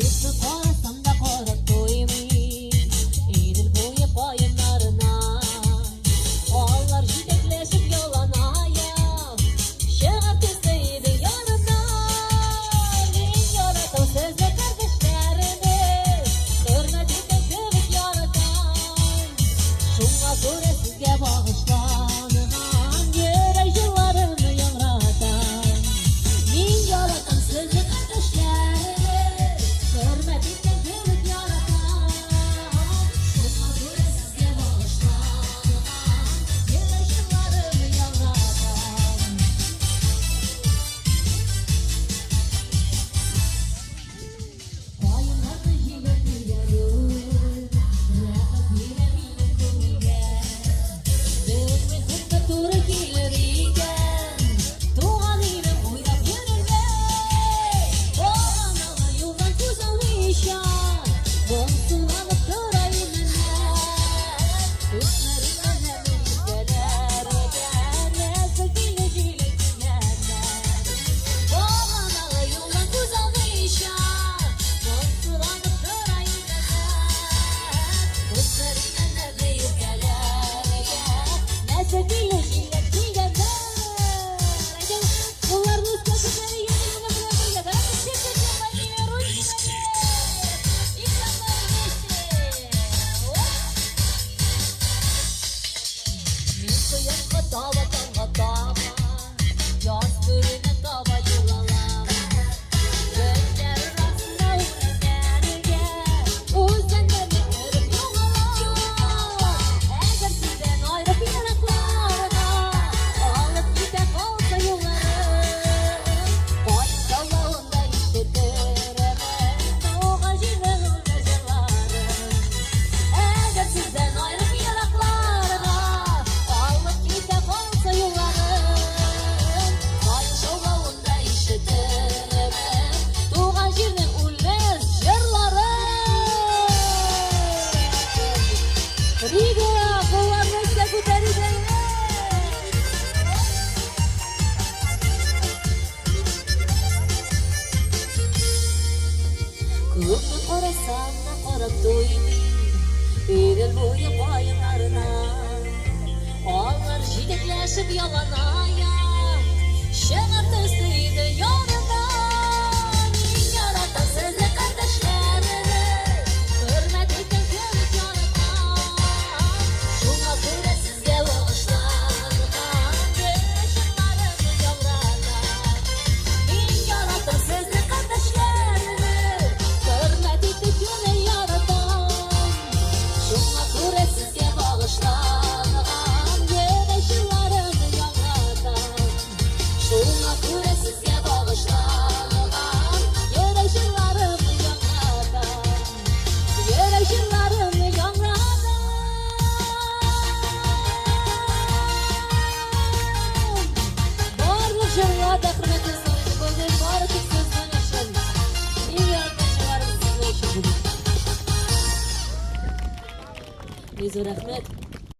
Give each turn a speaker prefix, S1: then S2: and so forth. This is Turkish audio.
S1: Kızı karasam da karak doymayayım, Eylül boyu bayınlarına. Ağlar jidekleşip yalanaya, şeğer tüzdeydi yanına. Ben yaratan sözle kardeşlerimi, hürmetinde kövüp yaratan. Şuna göre sizge bağışlanılan, yürek yıllarını yanratan. Ben yaratan sözle kardeşlerimi, hürmetinde kövüp yaratan. Şuna göre sizge bağışlanılan, yürek yıllarını yanratan. Bayınlarda yine gülerim, rahat yine benim gönlüme. Benim hızda doğru gelir iken, doğan yine oynap yürürme. O analı yoldan güzelmişen, bonsuz alıp durayım hemen. Üstlerine hemen yükseler öder, yazık bile bile gülenler. O analı yoldan güzelmişen, bonsuz alıp durayım hemen. Üstlerine hemen yükseler öder, yazık bile bile gülenler. Bunların üstüne kızları yeminine bırakırlar. Hadi çekeceğim hadi Rusya. İnsanlar geçti. Yıkayıp katavatan katava, yaz bölüne tava yılalama. Gözler arasında uğraşlarga, uzanlarını örüp yoğalama. Eğer sizden ayrı yanaklarına, alıp gide kalsa yollarım. Boyun dalağında işletiremem, doğan jirin uğraşlarım. Eğer sizden ayrı yanaklarına, alıp gide kalsa yollarım. Boyun dalağında işletiremem, doğan jirin uğraşlarım. Riga, kollarını size götüreceğim. Kızı karasam da karak doymayayım, Eylül boyu bayınlarına. Ağlar jidekleşip yalanaya, şeğer tüzdeydi yanına. Ben yaratan sözle kardeşlerimi, hürmetinde kövüp yaratan. Şuna göre sizge bağışlanılan, yaşlarını yavratan. Ben yaratan sözle kardeşlerimi, hürmetinde kövüp yaratan. Şuna göre sizge bağışlanılan, yaşlarını yavratan. Şuna göre sizge bağışlanılan, yaşlarını yavratan. Yaşlarını yavratan. Bарлық жырларда құрметті сыйлайтын көңіл бары тек сөздің үшін. Ең артықшыларым сіздің үшін бүгін. Мезу рахмет.